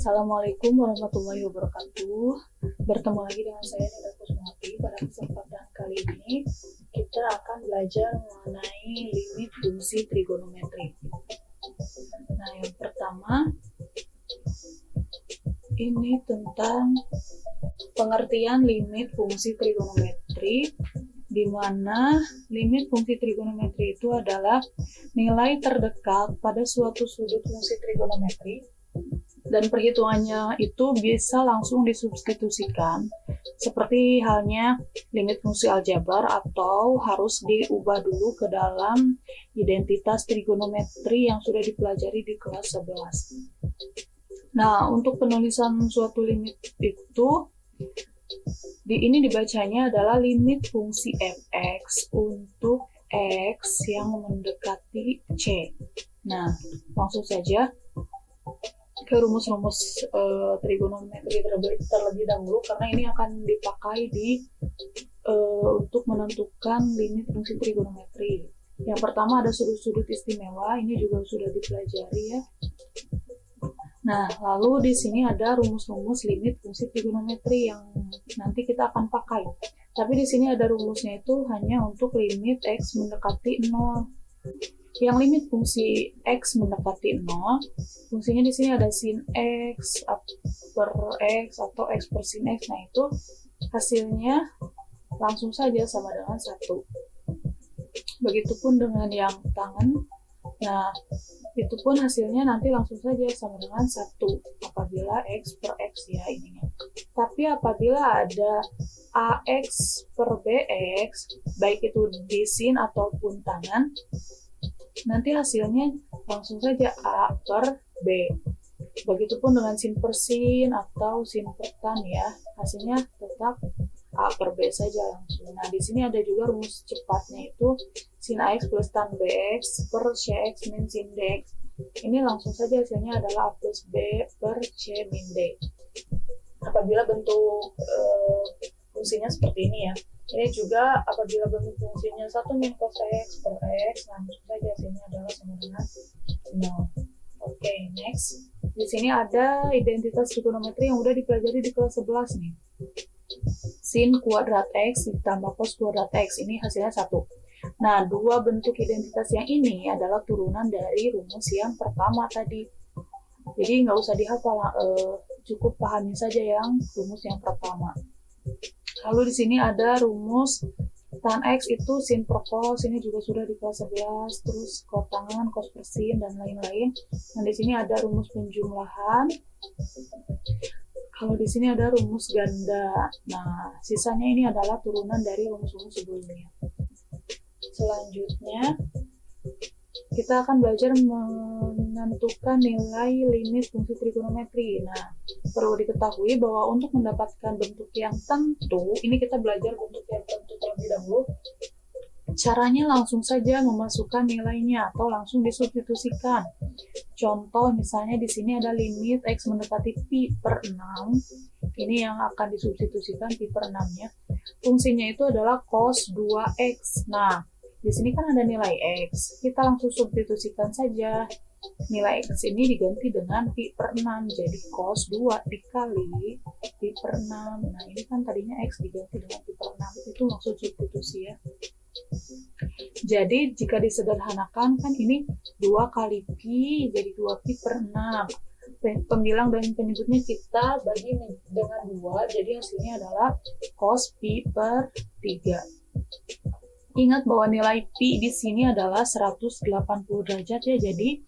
Assalamualaikum warahmatullahi wabarakatuh. Bertemu lagi dengan saya Nida Kusmati. Pada kesempatan kali ini kita akan belajar mengenai limit fungsi trigonometri. Nah, yang pertama ini tentang pengertian limit fungsi trigonometri, di mana limit fungsi trigonometri itu adalah nilai terdekat pada suatu sudut fungsi trigonometri dan perhitungannya itu bisa langsung disubstitusikan, seperti halnya limit fungsi aljabar, atau harus diubah dulu ke dalam identitas trigonometri yang sudah dipelajari di kelas 11. Nah, untuk penulisan suatu limit itu, ini dibacanya adalah limit fungsi fx untuk x yang mendekati c. Nah, langsung saja ke rumus-rumus trigonometri terlebih dahulu, karena ini akan dipakai untuk menentukan limit fungsi trigonometri. Yang pertama ada sudut-sudut istimewa, ini juga sudah dipelajari ya. Nah, lalu di sini ada rumus-rumus limit fungsi trigonometri yang nanti kita akan pakai. Tapi di sini ada rumusnya itu hanya untuk limit x mendekati 0. Yang limit fungsi x mendekati 0, fungsinya di sini ada sin x per x atau x per sin x. Nah, itu hasilnya langsung saja sama dengan 1. Begitupun dengan yang tangen. Nah, itu pun hasilnya nanti langsung saja sama dengan 1 apabila x per x ya ininya. Tapi apabila ada ax per bx, baik itu di sin ataupun tangan, nanti hasilnya langsung saja A per B. Begitupun dengan sin per sin atau sin per tan ya, hasilnya tetap A per B saja langsung. Nah, di sini ada juga rumus cepatnya itu sin AX plus tan BX per CX min sin DX. Ini langsung saja hasilnya adalah A plus B per C min D. Apabila bentuk fungsinya seperti ini ya. Ini juga apabila bentuk fungsinya 1 min cos x per x, langsung saja hasilnya adalah sama dengan 0. Oke, next. Di sini ada identitas trigonometri yang udah dipelajari di kelas 11 nih. Sin kuadrat x ditambah cos kuadrat x, ini hasilnya 1. Nah, dua bentuk identitas yang ini adalah turunan dari rumus yang pertama tadi. Jadi nggak usah dihafal, cukup pahami saja yang rumus yang pertama. Lalu di sini ada rumus tan x itu sin per cos, ini juga sudah di kelas 11, terus kotangan, cos per sin, dan lain-lain. Nah, di sini ada rumus penjumlahan. Kalau di sini ada rumus ganda. Nah, sisanya ini adalah turunan dari rumus-rumus sebelumnya. Selanjutnya, kita akan belajar menentukan nilai limit fungsi trigonometri. Nah, perlu diketahui bahwa untuk mendapatkan bentuk yang tentu, ini kita belajar bentuk yang tentu terlebih dahulu. Caranya langsung saja memasukkan nilainya atau langsung disubstitusikan. Contoh misalnya di sini ada limit x mendekati pi per 6. Ini yang akan disubstitusikan pi per 6-nya. Fungsinya itu adalah cos 2x. Nah, di sini kan ada nilai x, kita langsung substitusikan saja. Nilai x ini diganti dengan pi per 6, jadi cos 2 dikali pi per 6. Nah, ini kan tadinya x diganti dengan pi per 6, itu maksud substitusi ya. Jadi, jika disederhanakan, kan ini 2 kali pi, jadi 2 pi per 6. Pembilang dan penyebutnya kita bagi dengan 2, jadi hasilnya adalah cos pi per 3. Ingat bahwa nilai pi di sini adalah 180 derajat ya, jadi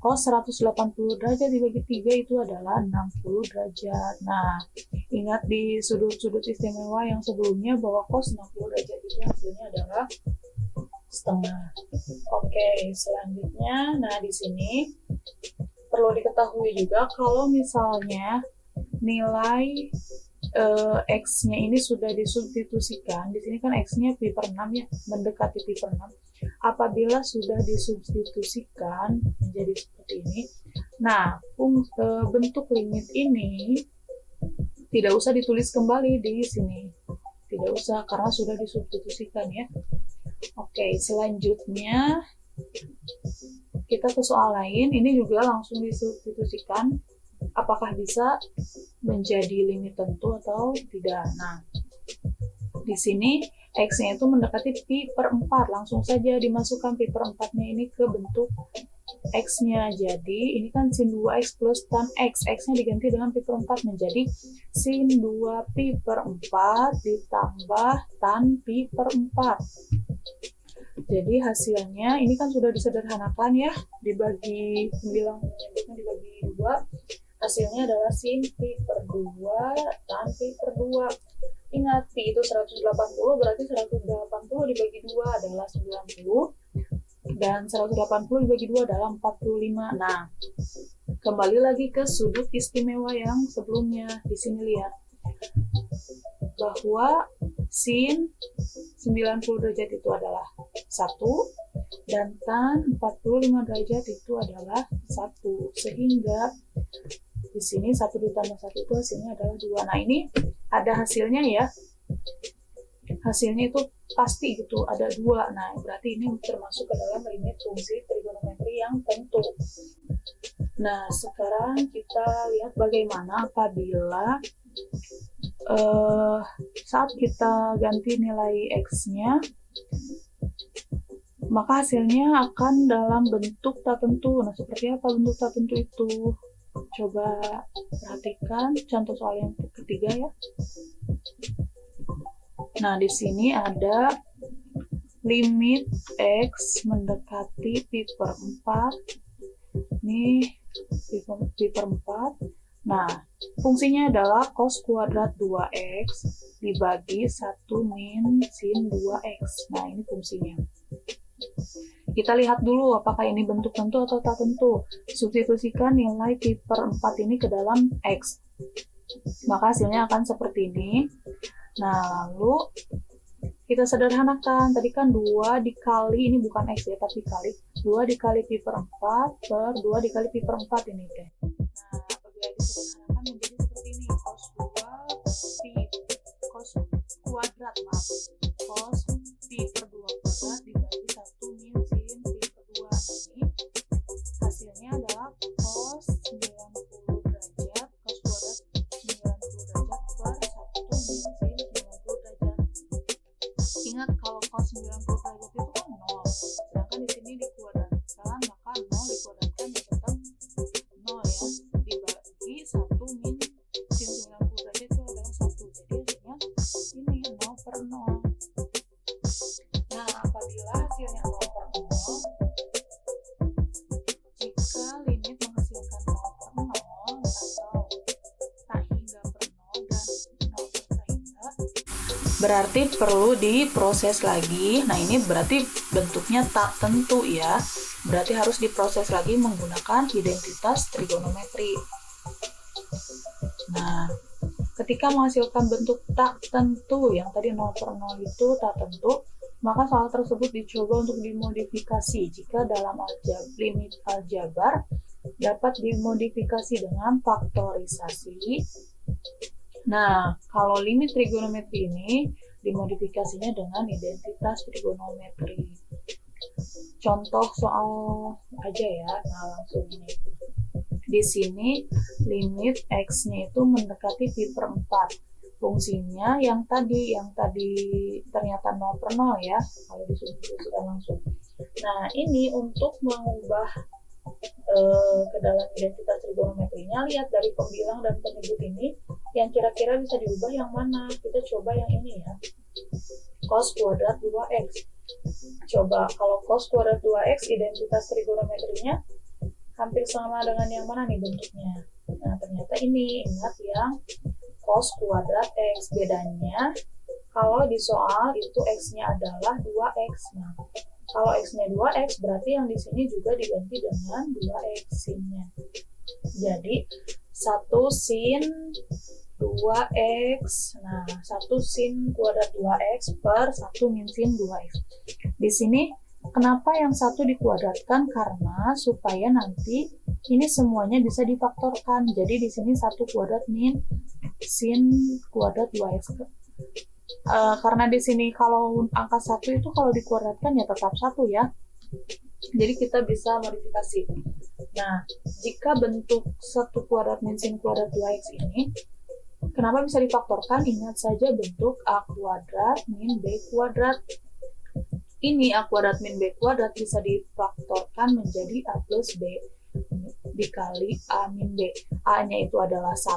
cos 180 derajat dibagi 3 itu adalah 60 derajat. Nah, ingat di sudut-sudut istimewa yang sebelumnya bahwa cos 60 derajat itu hasilnya adalah setengah. Oke, selanjutnya, nah di sini perlu diketahui juga kalau misalnya nilai x-nya ini sudah disubstitusikan, di sini kan x-nya pi per 6 ya, mendekati pi per 6. Apabila sudah disubstitusikan menjadi seperti ini, nah bentuk limit ini tidak usah ditulis kembali di sini, tidak usah karena sudah disubstitusikan ya. Oke, selanjutnya kita ke soal lain, ini juga langsung disubstitusikan. apakah bisa menjadi limit tentu atau tidak. Nah, di sini X-nya itu mendekati pi per 4. Langsung saja dimasukkan pi per 4-nya ini ke bentuk X-nya. Jadi, ini kan sin 2X plus tan X. X-nya diganti dengan pi per 4 menjadi sin 2 pi per 4 ditambah tan pi per 4. Jadi, hasilnya ini kan sudah disederhanakan ya. Dibagi 9, dibagi 2. Hasilnya adalah sin pi per 2 tan pi per 2. Ingat, pi itu 180, berarti 180 dibagi 2 adalah 90. Dan 180 dibagi 2 adalah 45. Nah, kembali lagi ke sudut istimewa yang sebelumnya. Di sini lihat bahwa sin 90 derajat itu adalah 1 dan tan 45 derajat itu adalah 1. Sehingga di sini 1 ditambah 1 itu hasilnya adalah 2. Nah, ini ada hasilnya ya. Hasilnya itu pasti gitu, ada 2. Nah, berarti ini termasuk ke dalam limit fungsi trigonometri yang tentu. Nah, sekarang kita lihat bagaimana apabila saat kita ganti nilai X-nya, maka hasilnya akan dalam bentuk tak tentu. Nah, seperti apa bentuk tak tentu itu? Coba perhatikan contoh soal yang ketiga ya. Nah, di sini ada limit X mendekati pi per 4. Ini pi per 4. Nah, fungsinya adalah cos kuadrat 2X dibagi 1 min sin 2X. Nah, ini fungsinya. Kita lihat dulu apakah ini bentuk tentu atau tak tentu. Substitusikan nilai pi per 4 ini ke dalam X. Maka hasilnya akan seperti ini. Nah, lalu kita sederhanakan. Tadi kan 2 dikali, ini bukan X ya, tapi kali. 2 dikali pi per 4 per 2 dikali pi per 4 ini deh. Nah, apabila disederhanakan menjadi seperti ini. Cos 2 pi, cos kuadrat, maaf. Cos pi per 2 kuadrat dibagi 1 min sin pi per 2. Nah, ini hasilnya adalah cos 90 derajat, cos kuadrat 90 derajat per 1 min sin 90 derajat. Ingat, kalau cos 90 derajat itu kan 0. Sedangkan di sini dikuadratkan, maka 0 dikuadratkan ya tetap 0 ya. Dibagi 1 min sin 90 derajat itu adalah 1. Jadi hasilnya ini 0 per 0. Nah, apabila hasilnya 0 per 0, jika limit menghasilkan 0 per 0 atau tak hingga per 0 dan 0 per tak hingga, berarti perlu diproses lagi. Nah, ini berarti bentuknya tak tentu ya. Berarti harus diproses lagi menggunakan identitas trigonometri. Nah, ketika menghasilkan bentuk tak tentu, yang tadi 0 per 0 itu tak tentu, maka soal tersebut dicoba untuk dimodifikasi. Jika dalam limit aljabar dapat dimodifikasi dengan faktorisasi. Nah, kalau limit trigonometri ini dimodifikasinya dengan identitas trigonometri. Contoh soal aja ya. Nah, langsung ini. Di sini limit X-nya itu mendekati pi per 4. Fungsinya yang tadi ternyata 0 per 0 ya, kalau disubstitusikan langsung. Nah, ini untuk mengubah ke dalam identitas trigonometrinya, lihat dari pembilang dan penyebut ini, yang kira-kira bisa diubah yang mana. Kita coba yang ini ya, cos kuadrat 2X. Coba, kalau cos kuadrat 2X, identitas trigonometrinya hampir sama dengan yang mana nih bentuknya. Nah, ternyata ini, ingat yang cos kuadrat X. Bedanya, kalau di soal itu X-nya adalah 2X. Nah, kalau X-nya 2X, berarti yang di sini juga diganti dengan 2X sin-nya. Jadi, 1 sin 2X. Nah, 1 sin kuadrat 2X per 1 min sin 2X. Di sini, kenapa yang 1 dikuadratkan? Karena supaya nanti ini semuanya bisa difaktorkan. Jadi, di sini 1 kuadrat min sin kuadrat 2X. Karena di sini kalau angka 1 itu kalau dikuadratkan ya tetap 1 ya. Jadi kita bisa modifikasi. Nah, jika bentuk 1 kuadrat min sin kuadrat 2x ini, kenapa bisa difaktorkan? Ingat saja bentuk a kuadrat min b kuadrat. Ini a kuadrat min b kuadrat bisa difaktorkan menjadi a plus b dikali a min b. A-nya itu adalah 1.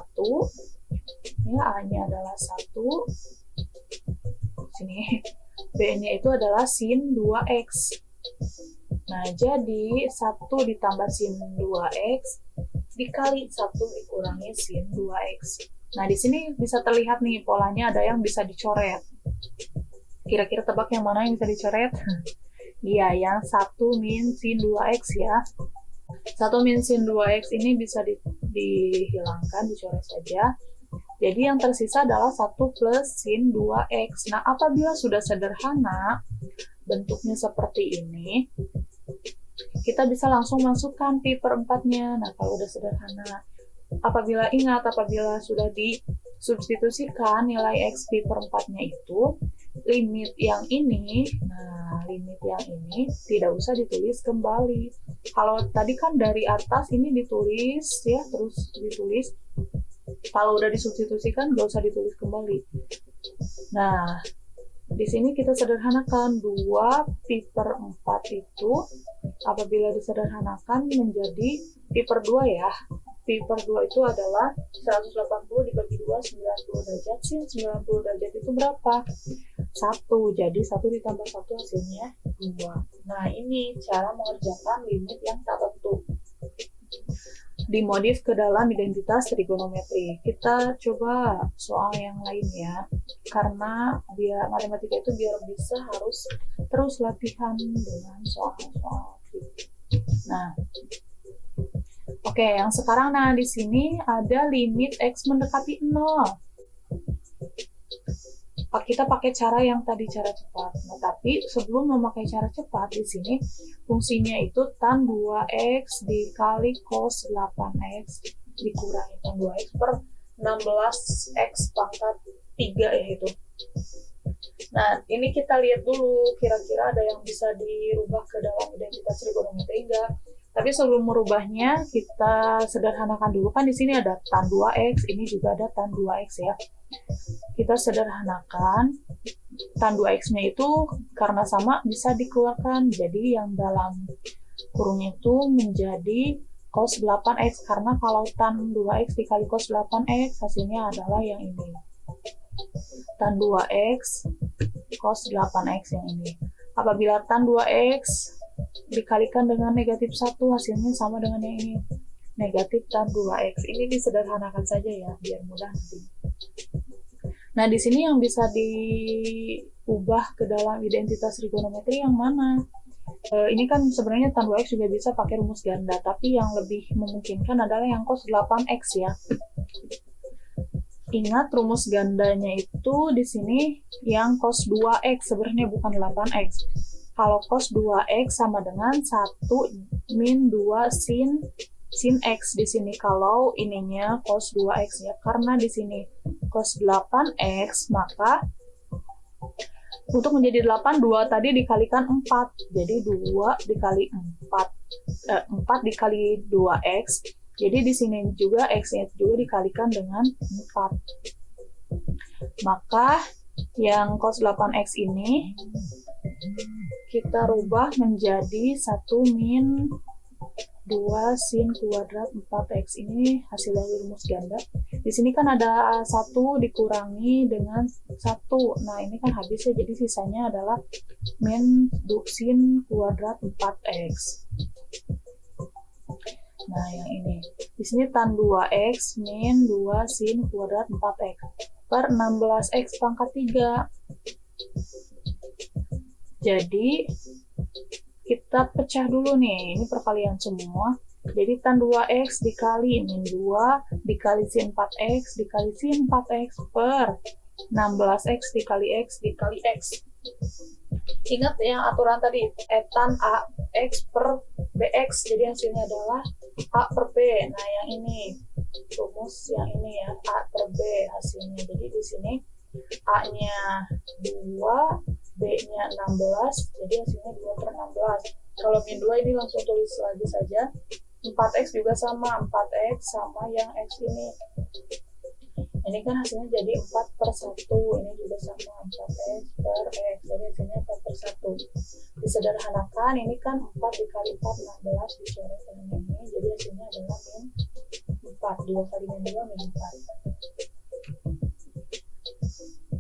Ya, A-nya adalah 1. Sini. B-nya itu adalah sin 2x. Nah, jadi 1 ditambah sin 2x dikali 1 dikurangi sin 2x. Nah, di sini bisa terlihat nih polanya ada yang bisa dicoret. Kira-kira tebak yang mana yang bisa dicoret? Iya, yang 1 min sin 2x ya. 1 min sin 2x ini bisa dihilangkan, dicoret saja. Jadi yang tersisa adalah 1 plus sin 2x. Nah, apabila sudah sederhana, bentuknya seperti ini, kita bisa langsung masukkan pi per 4-nya. Nah, kalau udah sederhana. Apabila sudah disubstitusikan nilai x pi per 4-nya itu, limit yang ini tidak usah ditulis kembali. Kalau tadi kan dari atas ini ditulis ya, terus ditulis. Kalau udah disubstitusikan nggak usah ditulis kembali. Nah, di sini kita sederhanakan 2 pi per 4 itu apabila disederhanakan menjadi pi per 2 ya. Pi per 2 itu adalah 180 dibagi 2, 90 derajat. Sin 90 derajat itu berapa? 1. Jadi 1 ditambah 1 hasilnya 2. Nah, ini cara mengerjakan limit yang tak tentu. Dimodif ke dalam identitas trigonometri. Kita coba soal yang lain ya. Karena biar matematika itu biar bisa harus terus latihan dengan soal-soal. Nah, oke, yang sekarang di sini ada limit x mendekati 0. Kita pakai cara yang tadi, cara cepat. Nah, tapi sebelum memakai cara cepat, di sini fungsinya itu tan 2x dikali cos 8x dikurangi tan 2x per 16x pangkat 3 ya itu. Nah, ini kita lihat dulu kira-kira ada yang bisa dirubah ke dalam identitas trigonometri enggak. Tapi sebelum merubahnya, kita sederhanakan dulu. Kan di sini ada tan 2x, ini juga ada tan 2x ya. Kita sederhanakan, tan 2x-nya itu karena sama bisa dikeluarkan. Jadi yang dalam kurung itu menjadi cos 8x. Karena kalau tan 2x dikali cos 8x, hasilnya adalah yang ini. Tan 2x cos 8x yang ini. Apabila tan 2x dikalikan dengan negatif 1, hasilnya sama dengan yang ini. Negatif tan 2x. Ini disederhanakan saja ya, biar mudah nanti. Nah, di sini yang bisa diubah ke dalam identitas trigonometri yang mana? Ini kan sebenarnya tan 2x juga bisa pakai rumus ganda, tapi yang lebih memungkinkan adalah yang cos 8x ya. Ingat rumus gandanya itu di sini yang cos 2x, sebenarnya bukan 8x. Kalau cos 2x sama dengan 1 min 2 sin x di sini. Kalau ininya cos 2x ya, karena di sini cos 8x, maka untuk menjadi 8, 2 tadi dikalikan 4. Jadi 2 dikali 4 dikali 2x. Jadi di sini juga x-nya juga dikalikan dengan 4. Maka yang cos 8x ini kita rubah menjadi 1 min 2 sin kuadrat 4x. Ini hasil dari rumus ganda. Di sini kan ada 1 dikurangi dengan 1. Nah, ini kan habis ya, jadi sisanya adalah min sin kuadrat 4x. Nah, yang ini. Di sini tan 2x min 2 sin kuadrat 4x per 16x pangkat 3. Jadi, kita pecah dulu nih, ini perkalian semua. Jadi tan 2x dikali min 2 dikali sin 4x dikali sin 4x per 16x dikali x dikali x. Ingat yang aturan tadi, tan ax per bx, jadi hasilnya adalah a per b. Nah, yang ini rumus yang ini ya, a per b hasilnya. Jadi di sini a-nya 2, b-nya 16, jadi hasilnya 2 per 16. Kalau min 2 ini langsung tulis lagi saja, 4x juga sama, 4x sama yang x ini. Ini kan hasilnya jadi 4/1, ini juga sama 4x per x, jadi hasilnya 4/1. Disederhanakan, ini kan 4 dikali 4, 16, dicoret dengan ini, jadi hasilnya adalah min 4, 2 kali min 2, min 4.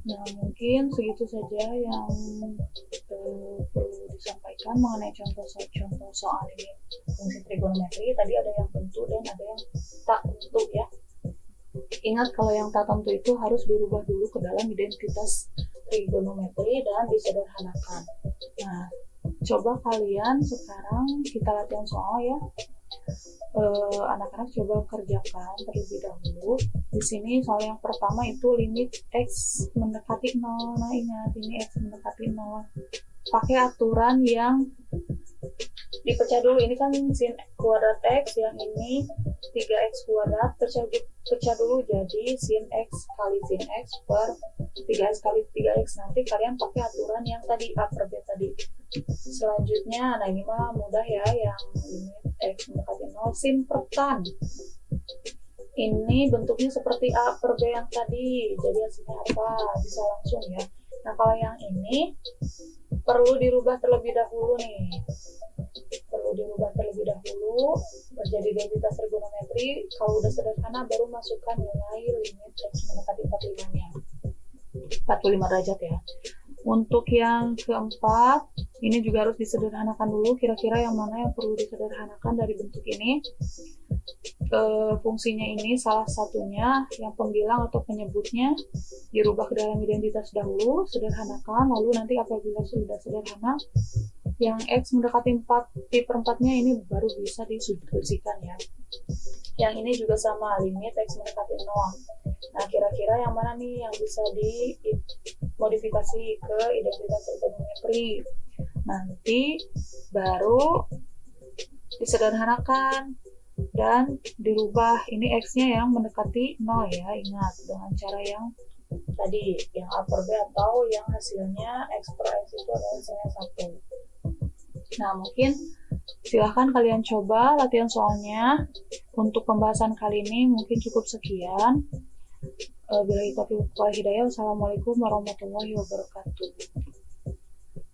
Nah, mungkin segitu saja yang perlu disampaikan mengenai contoh soal ini fungsi trigonometri. Tadi ada yang tentu dan ada yang tak tentu ya. Ingat kalau yang tak tentu itu harus dirubah dulu ke dalam identitas trigonometri dan disederhanakan. Nah, coba kalian sekarang kita latihan soal ya. Anak-anak coba kerjakan terlebih dahulu. Di sini soal yang pertama itu limit x mendekati 0. Nah, ingat ini x mendekati 0. Pakai aturan yang dipecah dulu. Ini kan sin kuadrat x, yang ini 3x kuadrat, pecah dulu jadi sin x kali sin x per 3x kali 3x. Nanti kalian pakai aturan yang tadi A per B tadi. Selanjutnya, nah ini mah mudah ya, yang limit x mendekati 0 sin per tan. Ini bentuknya seperti A per B yang tadi, jadi hasilnya apa? Bisa langsung ya. Nah, kalau yang ini perlu dirubah terlebih dahulu nih. Perlu dirubah terlebih dahulu menjadi identitas trigonometri. Kalau udah sederhana baru masukkan nilai limit x mendekati 45-nya. 45 derajat ya. Untuk yang keempat, ini juga harus disederhanakan dulu. Kira-kira yang mana yang perlu disederhanakan dari bentuk ini? Fungsinya ini salah satunya yang pembilang atau penyebutnya dirubah ke dalam identitas dahulu, sederhanakan, lalu nanti apabila sudah sederhana, yang x mendekati 4 pi per 4-nya ini baru bisa disubstitusikan ya. Yang ini juga sama, limit x mendekati 0. Nah, kira-kira yang mana nih yang bisa dimodifikasi ke identitas trigonometri? Nanti baru disederhanakan dan dirubah. Ini x-nya yang mendekati 0 ya, ingat, dengan cara yang tadi, yang A per B atau yang hasilnya x per x itu adalah hasilnya 1. Nah, mungkin silahkan kalian coba latihan soalnya. Untuk pembahasan kali ini mungkin cukup sekian. Billahi taufiq wal hidayah. Wassalamualaikum warahmatullahi wabarakatuh.